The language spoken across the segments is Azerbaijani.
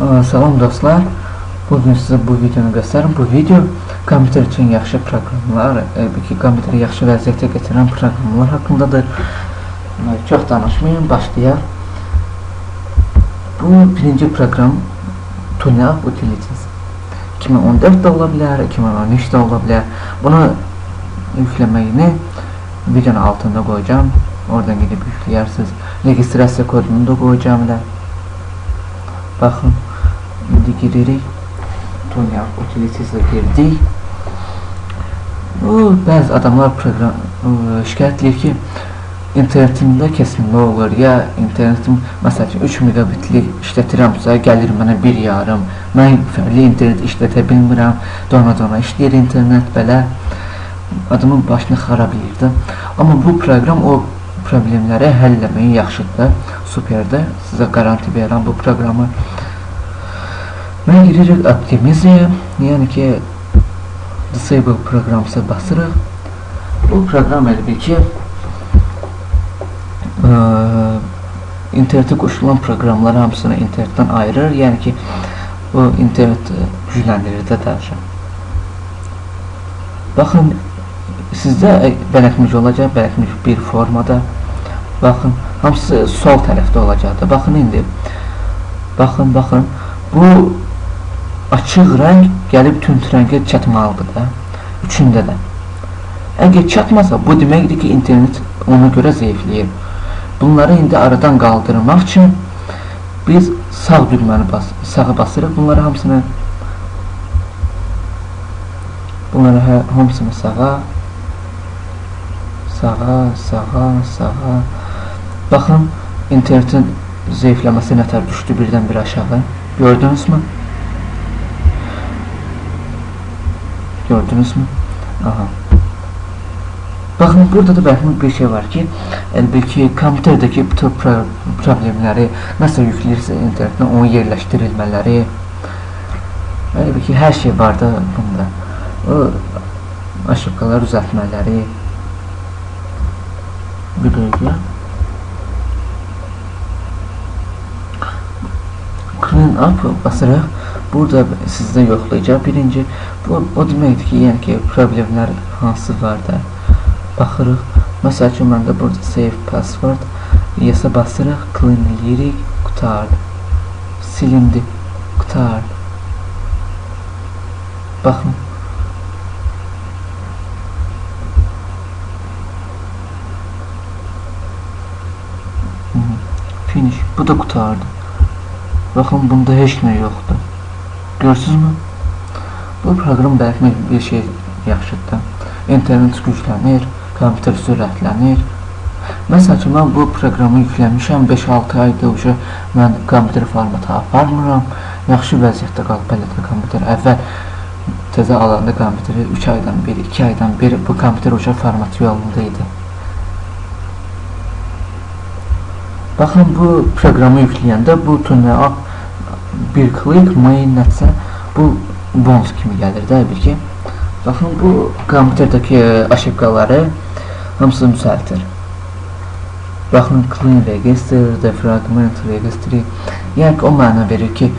Salam dostlar. Bugün sizə bu videonu göstərim. Bu video kompüter üçün yaxşı proqramlar, kompüteri yaxşı vəziyyətə gətirən proqramlar haqqındadır. Çox danışmayın, başlayaq. Bu birinci proqram TuneUp Utilities. 2014 də ola bilər, 2013 də ola bilər. Bunu yükləməyini videonun altında qoyacağım. Oradan gidib yükləyərsiniz. Registrasiya kodunu da qoyacağım da. Baxın, indi giririk. TuneUp Utilities'e girdik. Bəzi adamlar şikayət edir ki, internetimdə kesinliklə olur. Ya internetim, məsəl üçün 3 megabitlik işlətirəmsə, gəlir mənə 1,5. Mən fərli internet işlətə bilmirəm. Dona işləyir internet, belə. Adamın başını xarab edir. Amma bu proqram o problemləri həll etməyi yaxşıdır. Superdir. Sizə garanti verirəm bu proqramı. Mən giririk optimizaya, yəni ki, disable proqramsa basırıq. Bu proqram əlbəttə ki, internetə qoşulan proqramları hamısını internetdən ayırır, yəni ki, o internet gücləndirir də dərəcə. Baxın, sizdə bələtmiş olacaq, bələtmiş bir formada. Baxın, hamısı sol tərəfdə olacaqdır. Baxın indi. Baxın, bu açıq rəng gəlib tünd rəngə çatmalıdır da. Üçündə də. Əgər çatmasa, bu deməkdir ki, internet ona görə zəifləyir. Bunları indi aradan qaldırmaq üçün biz sağ düyməni sağa basırıq. Bunları hamısını sağa. Baxın, internetin zəifləməsi nətər düşdü birdən bir aşağı. Gördünüz mü? Gördünüz mü? Aha. Baxın, burada da bəlkə bir şey var ki, əlbəttə ki, kompüterdəki bütün problemləri nasıl yükləyirsə internetdən, onu yerləşdirilmələri, əlbəttə ki, hər şey var da bunda. O aşıqalar düzəltmələri. Bir dəqiqə. Clean up basırıq. Burada sizdə yoxlayacaq. Birinci, o deməkdir ki, yəni ki, problemlər hansı var da baxırıq. Məsəl üçün, məndə burada save password yasa basırıq, clean eləyirik, qutardı. Silindi, qutardı. Baxın. Finish, bu da qutardı. Baxın, bunda heç nə yoxdur. Görürsünüzmü? Bu proqram bəlkə bir şey yaxşıdır. İnternet güclənir, kompüter sürətlənir. Məsəl üçün, mən bu proqramı yükləmişəm, 5-6 ayda mən kompüter formatı aparmıram. Yaxşı vəziyyətdə qalıb belədir kompüter. Əvvəl təzə alanda kompüteri 3 aydan bir, 2 aydan bir bu kompüter formatı yolunda idi. Baxın, bu proqramı yükləyəndə bu TuneUp bir klik main nəsə bu bonus kimi gəlir də bir ki. Baxın, bu kompüterdəki aşıqaları hamısını düzəltir. Baxın, clean register, defragment registry. Yəni ki, o məna verir ki,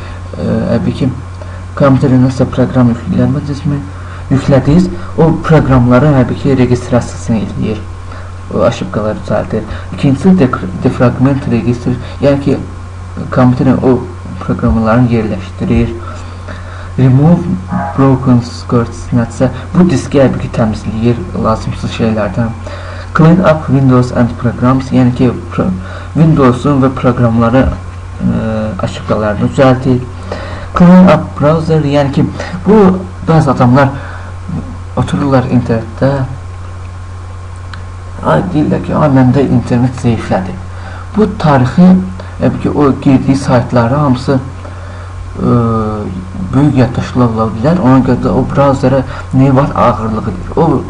kompüterə nəsə proqram yüklədiniz, o proqramları registrasiyasını eləyir. O aşıqaları düzəldir. İkincisi, defragment register, yəni ki, kompüterin o proqramlarını yerləşdirir. Remove broken skirts nəsə, bu diski əlbəttə təmizləyir lazımsız şeylərdən. Clean up Windows and programs, yəni ki, Windows'un və proqramları aşıqalarını düzəltir. Clean up browser, yəni ki, bu bəzi adamlar otururlar internetdə, deyirlər ki, məndə internet zəiflədi. Bu tarixi, o girdiyi saytları hamısı böyük yaddaşlı ola bilər. Ona görə də o brauzerə nə var? Ağırlığıdır. O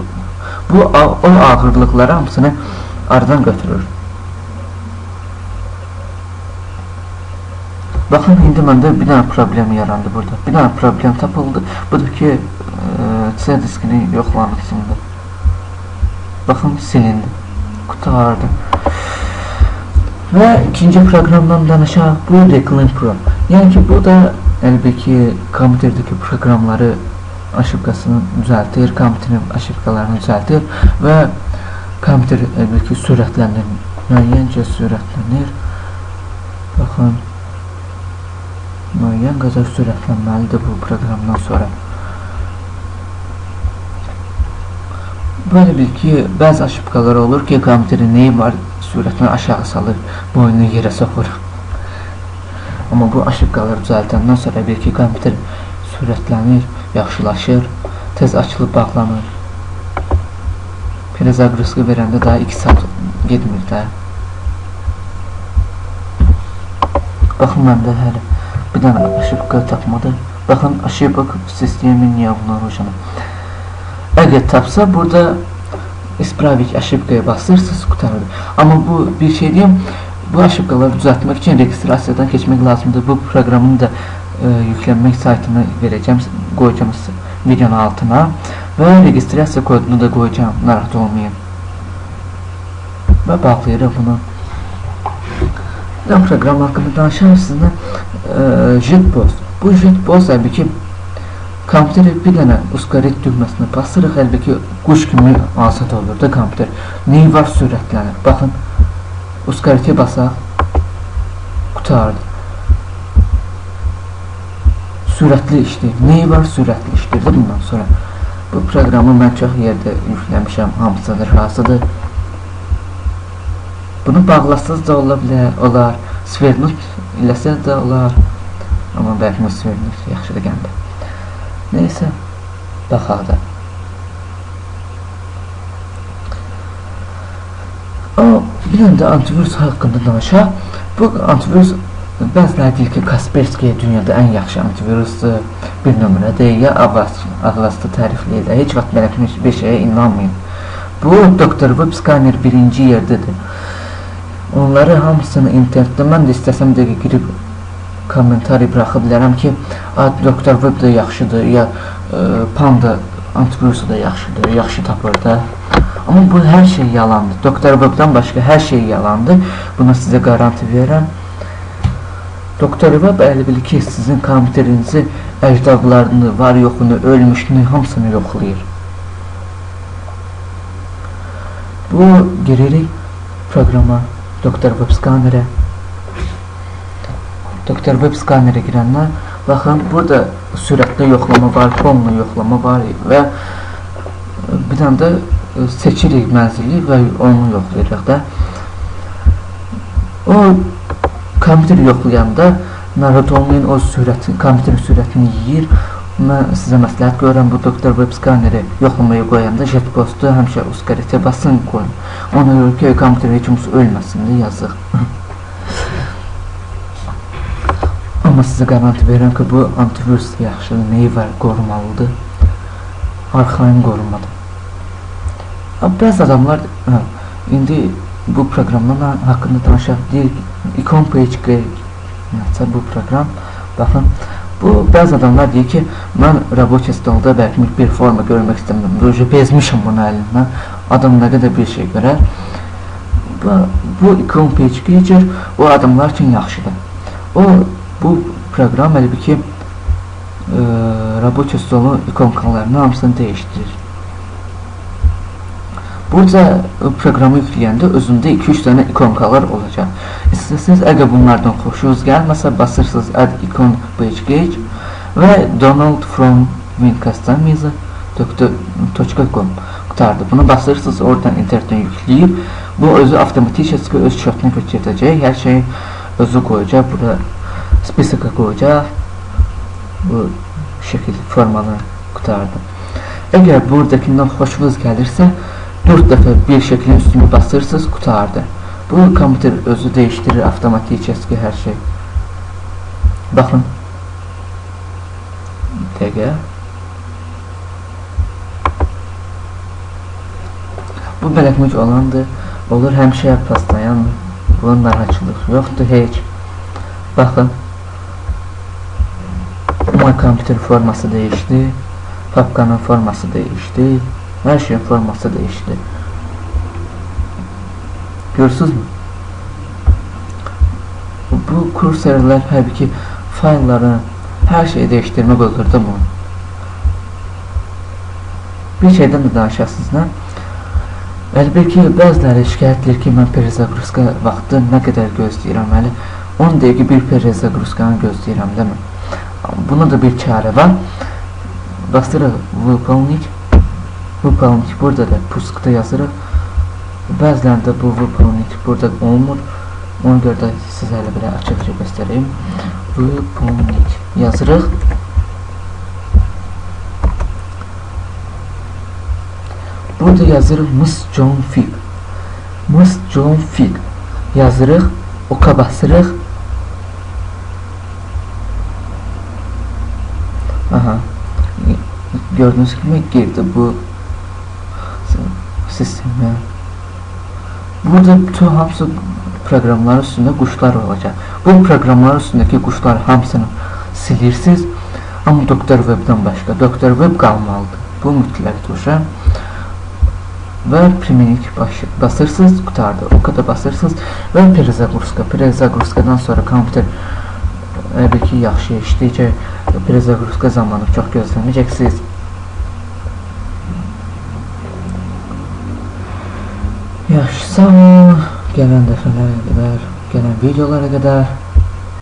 ağırlıqları hamısını aradan götürür. Baxın, indi məndə bir dənə problem yarandı burada. Bir dənə problem tapıldı. Budur ki, C diskini yoxlanırsındır. Baxın, silindi. Qutardı. Və ikinci proqramdan danışaq. Bu Reclaim Pro. Yani ki bu da elbette kompüterdeki programları aşıbkasını düzeltir, kompüterin aşıbkalarını düzeltir ve kompüter elbette sürətlenir, müəyyəncə sürətlənir. Baxın, müəyyən qədər sürətlənməlidir bu proqramdan sonra. Böyle bil ki, bəzi aşıbkalar olur ki, kompüterin neyi var, sürətini aşağı salır, boyunu yerə soxur. Amma bu aşıbkaları düzəltəndən sonra bil ki, kompüter sürətlənir, yaxşılaşır, tez açılıb bağlanır. Prezagruski verəndə daha 2 saat getmir də. Baxın, məndə hələ bir dənə aşıbka tapmadı. Baxın, aşıbka sistemin необнаружена. Əgər tapsa, burada ispravik aşıbkaya basırsınız, qutarır. Amma bu bir şey diyeyim, bu aşıbkaları düzeltmek için registrasiyadan geçmek lazımdır. Bu programın da yüklenmek saytını vereceğim, koyacağım videonun altına ve registrasiya kodunu da koyacağım, narahat olmayın. Ve bağlayırım bunu. Bu program hakkında danışan sizinle JetBoss. Bu JetBoss əlbəttə kompüteri bir dənə uskaret düğməsine basırıq, əlbəttə quş kimi azad olur da kompüter. Neyi var sürətlənir. Baxın, uskarete basaq, qutardı. Sürətli işləyir. Neyi var? Sürətli işləyir də bundan sonra. Bu proqramı mən çox yerdə yükləmişəm, hamısıdır, hazırdır. Bunu bağlasız da olar, svernud eləsəz də olar. Amma bəlkə svernud yaxşıdır gəndə. Neyse, baxaq da. Bir də antivirus haqqında danışaq. Bu antivirus bəziləri deyir ki, Kaspersky dünyada ən yaxşı antivirusdur, bir nömrədir, ya Avastı tərifləyir. Heç vaxt belə bir şeyə inanmayın. Bu Dr. Web Scanner birinci yerdədir. Onları hamısını internetdə mən də istəsəm dəqiq girib komentari bıraxa bilərəm ki, Dr. Web da yaxşıdır, ya Panda antivirusu da yaxşıdır, yaxşı tapır da. Amma bu hər şey yalandır. Dr. Web'dan başqa hər şey yalandır. Buna sizə garanti verirəm. Dr. Web elə bilir ki, sizin kompüterinizi, əcdadlarını, var yoxunu, ölmüşünü, hamısını yoxlayır. Bu giririk programa, Dr. Web Scanner'e. Dr. Web Scanner'e girənlər, baxın, burada sürətli yoxlama var, fonla yoxlama var və bir dənə də seçirik mənzili və onu yoxlayırıq da. O kompüteri yoxlayanda narahat olmayın, o kompüterin sürətini yiyir. Mən sizə məsləhət görürəm, bu Dr. Web Scanner'i yoxlamaya qoyanda JetBoss'u həmişə uskaretə basın qoyun. Ona görə ki, kompüter heç kimsə ölməsin də, yazıq. Amma sizə garanti verirəm ki, bu antivirus yaxşıdır, neyi var, qorumalıdır. Arxain qorumadır. Bəzi adamlar, indi bu proqramdan haqqında danışaq, deyir, Icon Page bu proqram, baxın, bu bəzi adamlar deyir ki, mən Ravocha stolda bəlkə bir forma görmək istəmirəm, böyəcə bezmişim bunu əlimdən, adam nə qədər bir şey görər. Bu Icon Page o adamlar üçün yaxşıdır. Bu proqram əlbəttə ki, Ravocha stolun ikonkalarını hamısını dəyişdirir. Burada proqramı yükləyəndə özündə 2-3 dənə ikonkalar olacaq. İstəsəniz, əgər bunlardan xoşunuz gəlməsə, basırsınız Add Icon Page və Donald from wincustomize.com qutardı. Bunu basırsınız, oradan internetdən yükləyib, bu özü avtomatik öz şotunu götürəcək, hər şeyi özü qoyacaq, burada spisika qoyacaq, bu şəkil formanı qutardı. Əgər buradakindən xoşunuz gəlirsə, 4 dəfə bir şəklin üstünü basırsınız, qutardı. Bu kompüter özü dəyişdirir, avtomatik hər şey. Baxın. Dəqiqə. Bu bələkmək olandır. Olur, həmişə paslayandır. Bunun narahatçılıq yoxdur, heç. Baxın. My kompüter forması dəyişdi. Papkanın forması dəyişdi. Hər şeyin forması dəyişdi. Görürsünüzmü? Bu kursorlar həqiqi faylları, hər şeyi dəyişdirmək olurdu bu. Bir şeydən də danışasınız, nə? Əlbəttə ki, bəziləri şikayətdir ki, mən perezagruska vaxtı nə qədər gözləyirəm, 10 dəqiqə bir perezagruska'nı gözləyirəm, demə. Buna da bir çare var. Bastırıq выполнить. Выполнить burada da puskda yazırıq. Bəzilərində bu выполнить burada olmur. Ona görə də sizə elə belə açıqca göstəreyim. Выполнить yazırıq. Burada yazırıq Miss John Fig. Miss John Fig yazırıq. Oka basırıq. Aha. Gördüğünüz gibi girdi bu sisteme. Burada bütün hamısı programlar üstünde kuşlar olacak. Bu programlar üstündeki kuşlar hamısını silirsiniz. Ama Doktor Web'den başka. Doktor Web kalmalıdır. Bu mütləq tuşa. Ve primenik basırsınız, qutarda. O kadar basırsınız. Ve perezagruska. Perezagruskadan sonra kompüter əlbəttə yaxşı işləyəcək. Perezagruska zamanı çox gözləməyəcəksiniz. Yaxşı, sağ olun. Gələn dəfələrə qədər, gələn videolara qədər.